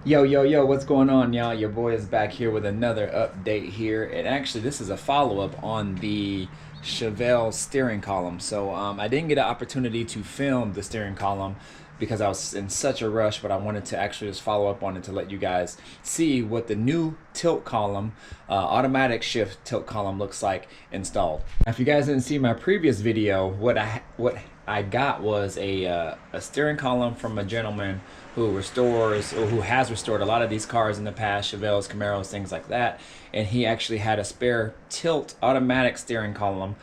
Yo, what's going on, y'all? Your boy is back here with another update here. And actually, this is a follow-up on the Chevelle steering column. So I didn't get an opportunity to film the steering column because I was in such a rush, but I wanted to actually just follow up on it to let you guys see what the new tilt column, automatic shift tilt column looks like installed. Now, if you guys didn't see my previous video, what I got was a steering column from a gentleman who restores or who has restored a lot of these cars in the past, Chevelles, Camaros, things like that. And he actually had a spare tilt automatic steering column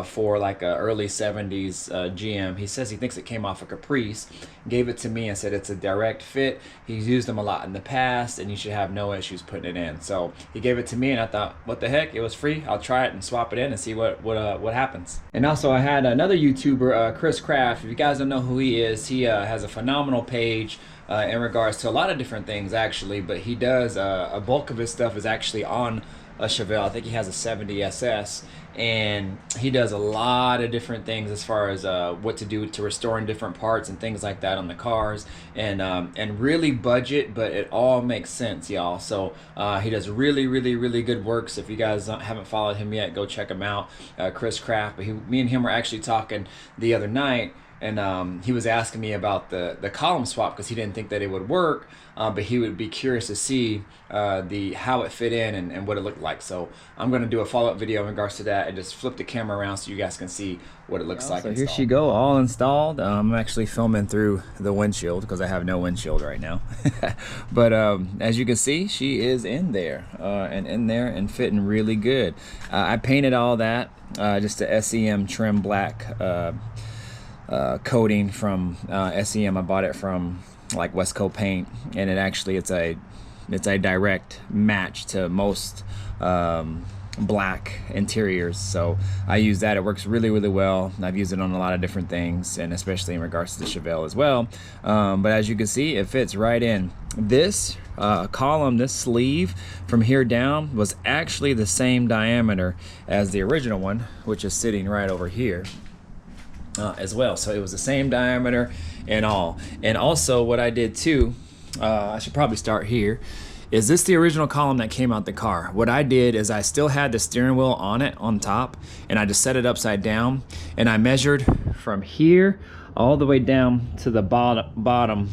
for like a early 70s GM. He says he thinks it came off a Caprice, gave it to me and said it's a direct fit. He's used them a lot in the past and you should have no issues putting it in. So he gave it to me and I thought, what the heck, it was free. I'll try it and swap it in and see what happens. And also I had another YouTuber, Chris Craft. If you guys don't know who he is, he has a phenomenal page in regards to a lot of different things actually, but he does a bulk of his stuff is actually on a Chevelle. I think he has a 70 SS, and he does a lot of different things as far as what to do to restoring different parts and things like that on the cars, and really budget, but it all makes sense, y'all. So he does really good work. So if you guys haven't followed him yet, go check him out, Chris Craft. But me and him were actually talking the other night, and he was asking me about the column swap because he didn't think that it would work, but he would be curious to see how it fit in and what it looked like. So I'm going to do a follow-up video in regards to that and just flip the camera around so you guys can see what it looks like. So here she go, all installed. I'm actually filming through the windshield because I have no windshield right now. But as you can see, she is in there and fitting really good. I painted all that, just a SEM trim black coating from SEM. I bought it from like West Coast Paint, and it's a direct match to most black interiors. So I use that. It works really well. I've used it on a lot of different things, and especially in regards to the Chevelle as well. But as you can see, it fits right in. This column, this sleeve from here down was actually the same diameter as the original one, which is sitting right over here. As well, so it was the same diameter and all. And also what I did too, I should probably start here, is this the original column that came out the car. What I did is I still had the steering wheel on it on top, and I just set it upside down, and I measured from here all the way down to the bottom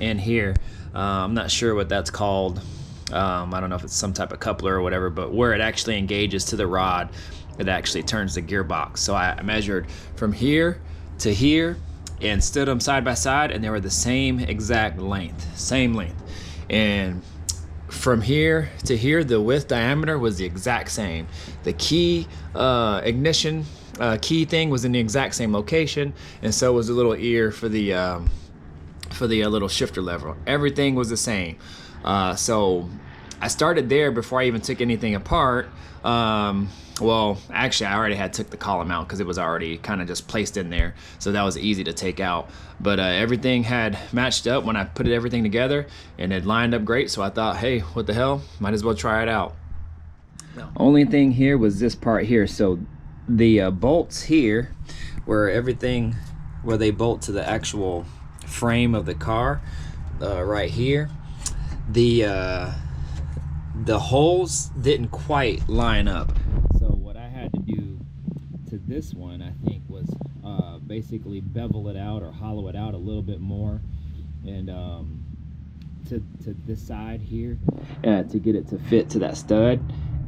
in here. I'm not sure what that's called. I don't know if it's some type of coupler or whatever, but where it actually engages to the rod, it actually turns the gearbox. So I measured from here to here and stood them side by side, and they were the same exact length, and from here to here the width diameter was the exact same. The key ignition key thing was in the exact same location, and so was the little ear for the little shifter lever. Everything was the same. So I started there before I even took anything apart. Well, actually I already had took the column out because it was already kind of just placed in there, so that was easy to take out. But everything had matched up when I put everything together, and it lined up great. So I thought, hey, what the hell, might as well try it out. No. Only thing here was this part here. So the bolts here, where they bolt to the actual frame of the car, right here, the holes didn't quite line up. So what I had to do to this one, I think, was basically bevel it out or hollow it out a little bit more, and to this side here, to get it to fit to that stud.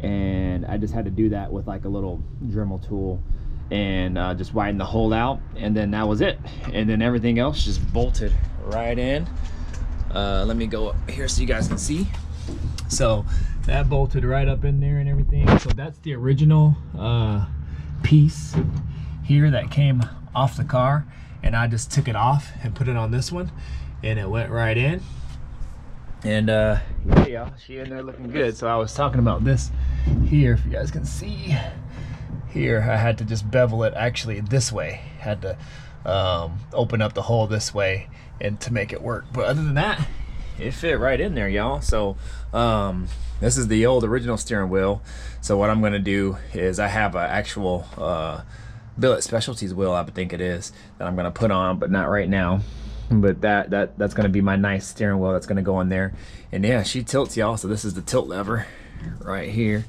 And I just had to do that with like a little Dremel tool, and just widen the hole out, and then that was it. And then everything else just bolted right in. Let me go up here so you guys can see. So that bolted right up in there and everything. So that's the original piece here that came off the car, and I just took it off and put it on this one, and it went right in. And yeah, y'all, she in there looking good. So I was talking about this here, if you guys can see here, I had to just bevel it actually this way, had to open up the hole this way and to make it work. But other than that, it fit right in there, y'all. So this is the old original steering wheel. So what I'm gonna do is I have an actual Billet Specialties wheel, I think it is, that I'm gonna put on, but not right now. But that's gonna be my nice steering wheel that's gonna go in there. And yeah, she tilts, y'all. So this is the tilt lever right here.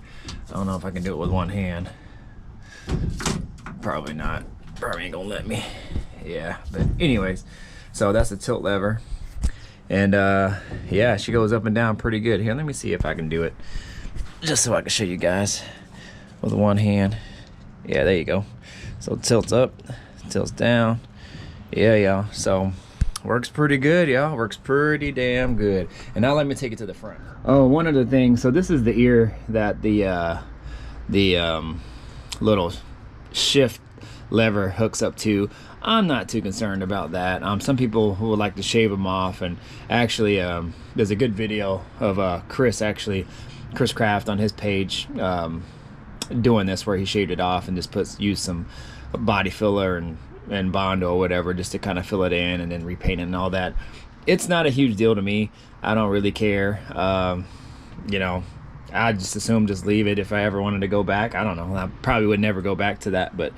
I don't know if I can do it with one hand. Probably not. Probably ain't gonna let me. Yeah, but anyways, so that's the tilt lever. And yeah, she goes up and down pretty good. Here, let me see if I can do it, just so I can show you guys with one hand. Yeah, there you go. So it tilts up, tilts down. Yeah, y'all. So works pretty good, y'all. Works pretty damn good. And now let me take it to the front. Oh, one other thing. So this is the ear that the little shift lever hooks up to. I'm not too concerned about that. Some people who would like to shave them off, and actually there's a good video of Chris Craft on his page doing this, where he shaved it off and just used some body filler and Bondo or whatever just to kind of fill it in and then repaint it and all that. It's not a huge deal to me. I don't really care. You know, I just assume just leave it if I ever wanted to go back. I don't know. I probably would never go back to that, but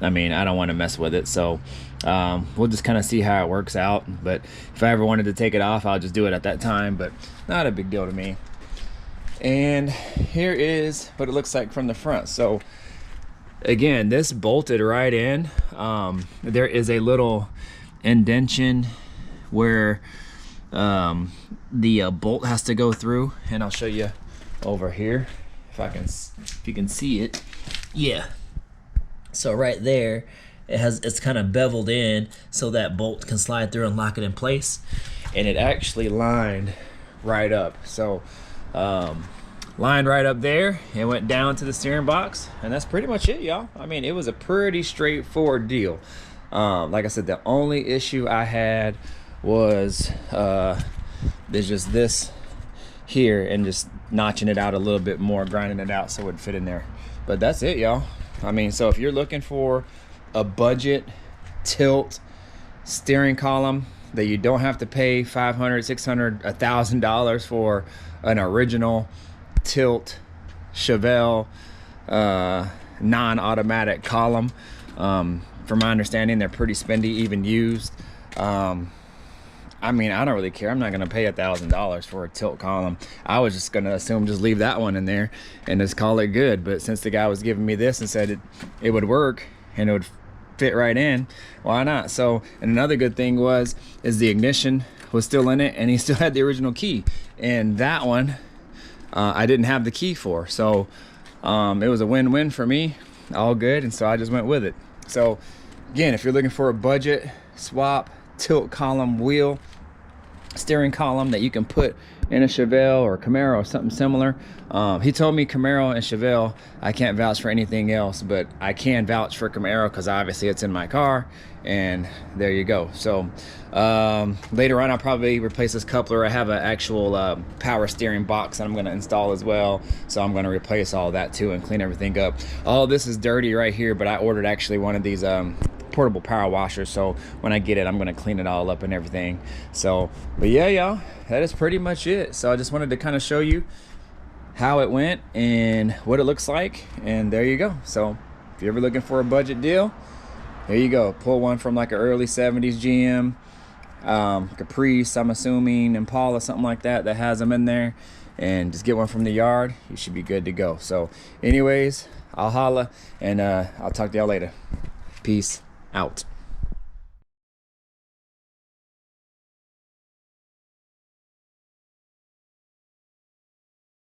I mean, I don't want to mess with it. So we'll just kind of see how it works out. But if I ever wanted to take it off, I'll just do it at that time, but not a big deal to me. And here is what it looks like from the front. So again, this bolted right in. There is a little indentation where the bolt has to go through, and I'll show you over here if you can see it. Yeah. So right there, it's kind of beveled in so that bolt can slide through and lock it in place. And it actually lined right up. So lined right up there and went down to the steering box, and that's pretty much it, y'all. I mean, it was a pretty straightforward deal. Like I said, the only issue I had was there's just this here, and just notching it out a little bit more, grinding it out so it would fit in there. But that's it, y'all. I mean, so if you're looking for a budget tilt steering column that you don't have to pay $500, $600, $1,000 for an original tilt Chevelle non-automatic column, from my understanding they're pretty spendy, even used. I mean, I don't really care. I'm not gonna pay $1,000 for a tilt column. I was just gonna assume just leave that one in there and just call it good. But since the guy was giving me this and said it would work and it would fit right in, why not? So, and another good thing is the ignition was still in it, and he still had the original key. And that one I didn't have the key for, so it was a win-win for me. All good, and so I just went with it. So again, if you're looking for a budget swap tilt column wheel steering column that you can put in a Chevelle or Camaro or something similar, he told me Camaro and Chevelle, I can't vouch for anything else, but I can vouch for Camaro because obviously it's in my car, and there you go. So later on I'll probably replace this coupler. I have an actual power steering box that I'm going to install as well, so I'm going to replace all that too and clean everything up. All this is dirty right here, but I ordered actually one of these portable power washers, so when I get it I'm going to clean it all up and everything. So but yeah, y'all, that is pretty much it. So I just wanted to kind of show you how it went and what it looks like, and there you go. So if you're ever looking for a budget deal, there you go. Pull one from like an early 70s GM, Caprice, I'm assuming, Impala, something like that has them in there, and just get one from the yard. You should be good to go. So anyways, I'll holla, and I'll talk to y'all later. Peace out.